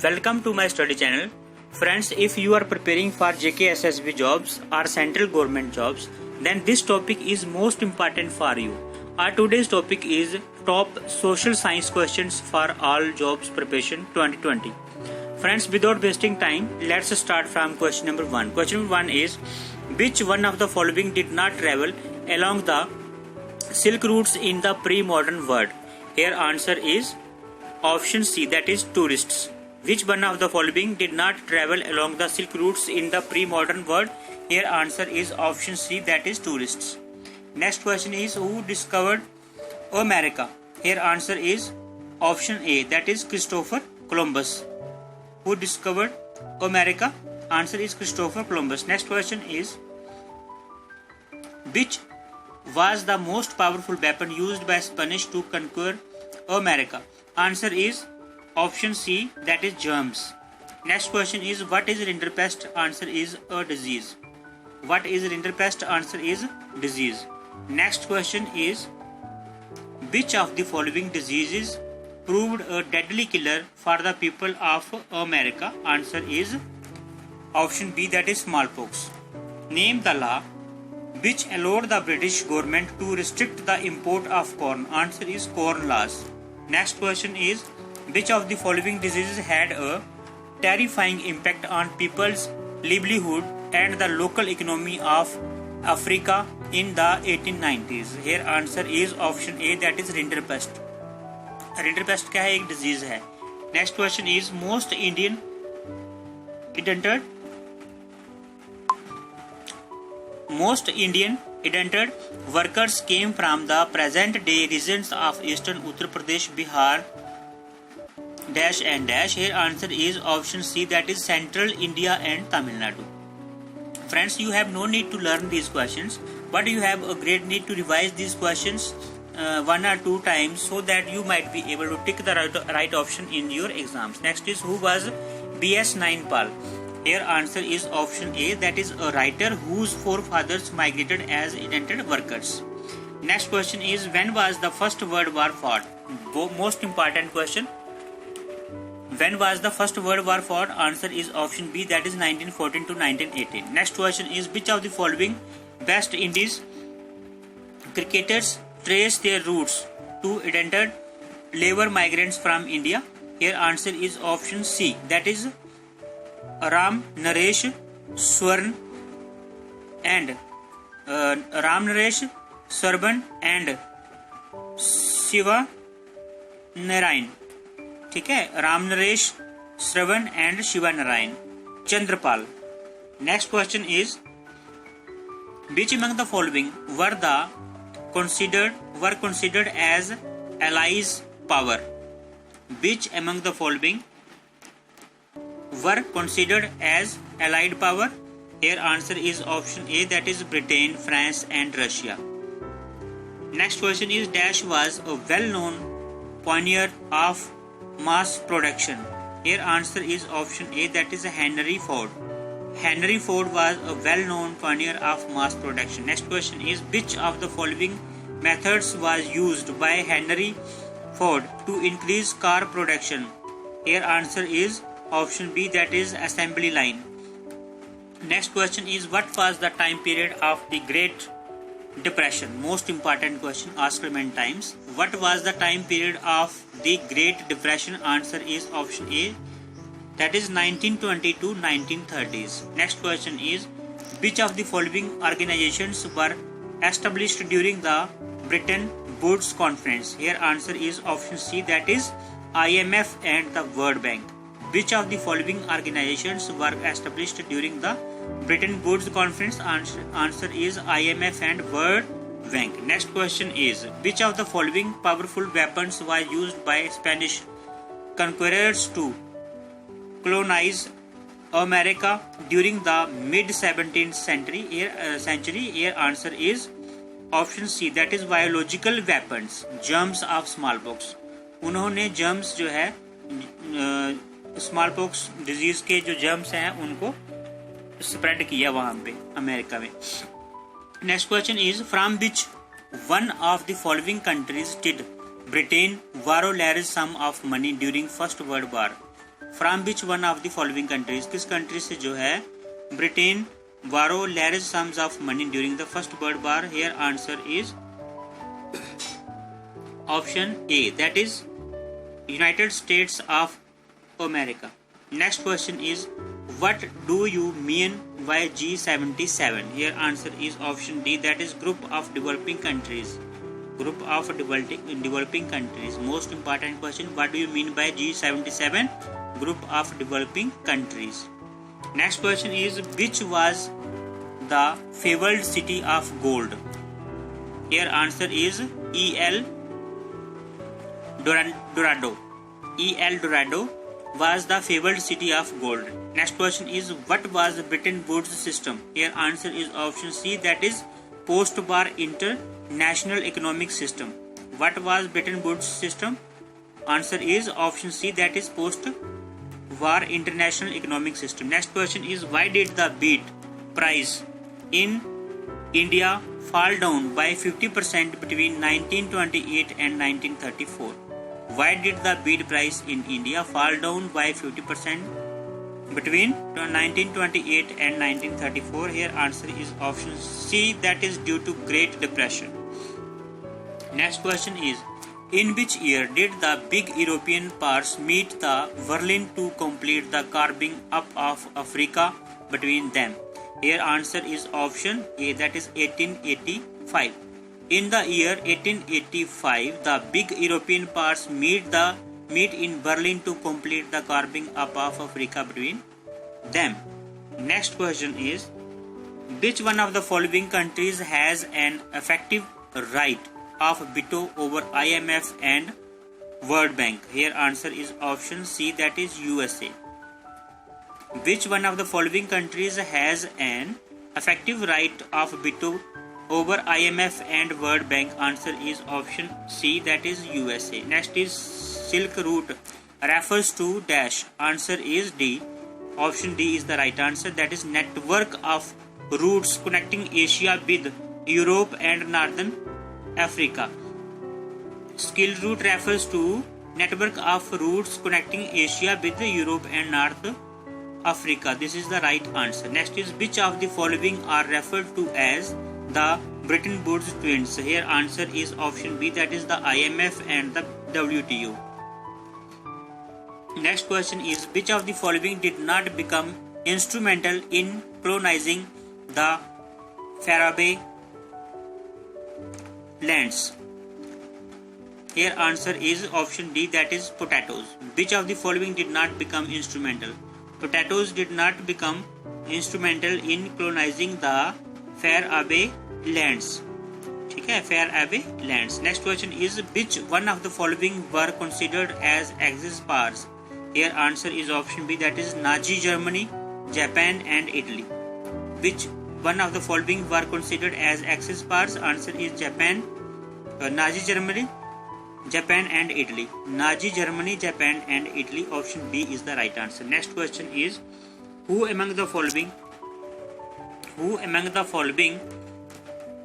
Welcome to my study channel. Friends, if you are preparing for JKSSB jobs or central government jobs, then this topic is most important for you. Our today's topic is top social science questions for all jobs preparation 2020. Friends, without wasting time, let's start from question number 1. Question number 1 is, which one of the following did not travel along the Silk routes in the pre-modern world? Here answer is option C, that is tourists. Which one of the following did not travel along the Silk routes in the pre-modern world? Here answer is option C, that is tourists. Next question is, who discovered America? Here answer is option A, that is Christopher Columbus. Who discovered America? Answer is Christopher Columbus. Next question is, which was the most powerful weapon used by Spanish to conquer America? Answer is option C, that is germs. Next question is, what is rinderpest? Answer is a disease. What is rinderpest? Answer is disease. Next question is, which of the following diseases proved a deadly killer for the people of America? Answer is option B, that is smallpox. Name the law which allowed the British government to restrict the import of corn. Answer is corn laws. Next question is, which of the following diseases had a terrifying impact on people's livelihood and the local economy of Africa in the 1890s? Here answer is option A, that is rinderpest. Rinderpest क्या है? एक disease है. Next question is, most Indian indentured workers came from the present day regions of eastern Uttar Pradesh, Bihar, dash and dash. Here answer is option C, that is central India and Tamil Nadu. Friends, you have no need to learn these questions, but you have a great need to revise these questions one or two times so that you might be able to tick the right option in your exams. Next is, who was B.S. Nainpal? Here answer is option A, that is a writer whose forefathers migrated as indentured workers. Next question is, when was the First World War fought? Most important question. When was the First World War fought? Answer is option B, that is 1914 to 1918. Next question is, which of the following West Indies cricketers trace their roots to indentured labor migrants from India? Here answer is option C, that is Ram Naresh Swarban and Shiva Narayan. ठीक है, Ram Naresh Shravan and Shiva Narayan. Chandrapal. Next question is, which among the following were considered as allies power? Which among the following were considered as allied power? Here answer is option A, that is Britain, France and Russia. Next question is, dash was a well-known pioneer of mass production. Here answer is option A, that is Henry Ford. Henry Ford was a well-known pioneer of mass production. Next question is, which of the following methods was used by Henry Ford to increase car production? Here answer is option B, that is assembly line. Next question is, what was the time period of the Great Depression? Most important question asked many times. What was the time period of the Great Depression? Answer is option A, that is 1920 to 1930s. Next question is, which of the following organizations were established during the Bretton Woods Conference? Here answer is option C, that is IMF and the World Bank. Which of the following organizations were established during the Bretton Woods Conference? Answer is IMF and World Bank. Next question is, which of the following powerful weapons were used by Spanish conquerors to colonize America during the mid-17th century? Here answer is option C, that is biological weapons, germs of smallpox. उन्होंने germs जो है smallpox disease के जो germs हैं उनको spread किया वहां पे अमेरिका में. Next question is, from which one of the following countries did Britain borrow large sum of money during First World War? From which one of the following countries, किस country से जो है Britain borrow large sums of money during the first world war? Here answer is option A, that is United States of America. Next question is, what do you mean by G77? Here answer is option D, that is group of developing countries. Group of developing countries. Most important question, what do you mean by G77? Group of developing countries. Next question is, which was the fabled city of gold? Here answer is El Dorado. El Dorado was the fabled city of gold. Next question is, what was Bretton Woods system? Here answer is option C, that is post-war international economic system. What was Bretton Woods system? Answer is option C, that is post-war international economic system. Next question is, why did the beet price in India fall down by 50% between 1928 and 1934? Why did the beet price in India fall down by 50% between 1928 and 1934? Here answer is option C, that is due to Great Depression. Next question is, in which year did the big European powers meet the Berlin to complete the carving up of Africa between them? Here answer is option A, that is 1885. In the year 1885, the big European powers meet in Berlin to complete the carving up of Africa between them. Next question is, which one of the following countries has an effective right of veto over IMF and World Bank? Here answer is option C, that is USA. Which one of the following countries has an effective right of veto over IMF and World Bank? Answer is option C, that is USA. Next is, Silk Route refers to dash. Answer is D. Option D is the right answer, that is network of routes connecting Asia with Europe and Northern Africa. Silk Route refers to network of routes connecting Asia with Europe and North Africa. This is the right answer. Next is, which of the following are referred to as the Bretton Woods twins? Here answer is option B, that is the IMF and the WTO. Next question is, which of the following did not become instrumental in colonizing the Faroe lands? Here answer is option D, that is potatoes. Which of the following did not become instrumental? Potatoes did not become instrumental in colonizing the Faroe lands. ठीक है, Faroe lands. Next question is, which one of the following were considered as Axis powers? Here answer is option B, that is Nazi Germany, Japan and Italy. Which one of the following were considered as Axis powers? Answer is Japan, Nazi Germany, Japan and Italy. Nazi Germany, Japan and Italy. Option B is the right answer. Next question is, who among the following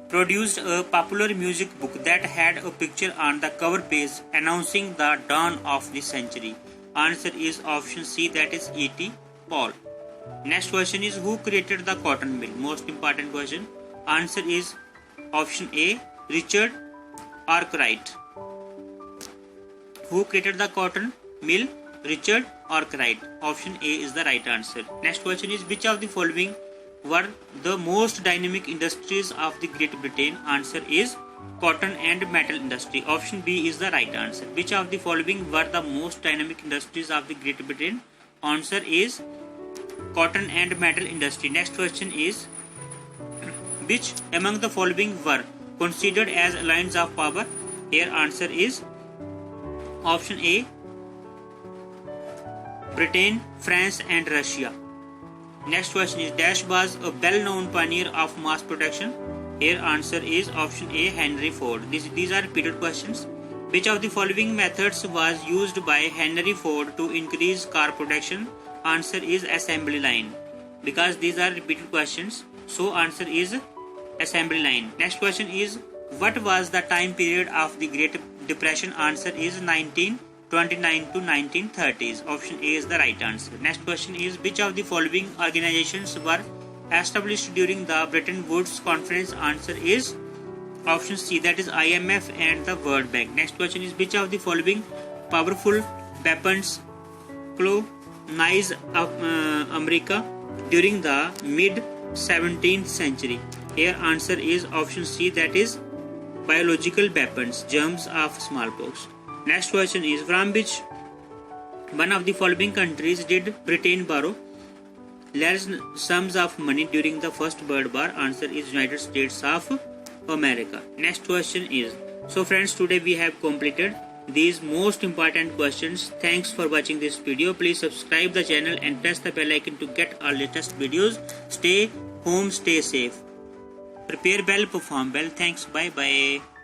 produced a popular music book that had a picture on the cover page announcing the dawn of the century? Answer is option C, that is E.T. Paul. Next question is, who created the cotton mill? Most important question. Answer is option A, Richard Arkwright. Who created the cotton mill? Richard Arkwright. Option A is the right answer. Next question is, which of the following were the most dynamic industries of the Great Britain? Answer is cotton and metal industry. Option B is the right answer. Which of the following were the most dynamic industries of the Great Britain? Answer is cotton and metal industry. Next question is, which among the following were considered as alliances of power? Here answer is option A, Britain, France and Russia. Next question is, dash was a well-known pioneer of mass production? Here answer is option A, Henry Ford. These are repeated questions. Which of the following methods was used by Henry Ford to increase car production? Answer is assembly line. Because these are repeated questions, so answer is assembly line. Next question is, what was the time period of the Great Depression? Answer is 29 to 1930s. Option A is the right answer. Next question is, which of the following organizations were established during the Bretton Woods Conference? Answer is option C, that is IMF and the World Bank. Next question is, which of the following powerful weapons colonized America during the mid 17th century? Here answer is option C, that is biological weapons, germs of smallpox. Next question is, from which one of the following countries did Britain borrow large sums of money during the First World War? Answer is United States of America. Next question is, so friends, today we have completed these most important questions. Thanks for watching this video. Please subscribe the channel and press the bell icon to get our latest videos. Stay home, stay safe. Prepare well, perform well. Thanks. Bye bye.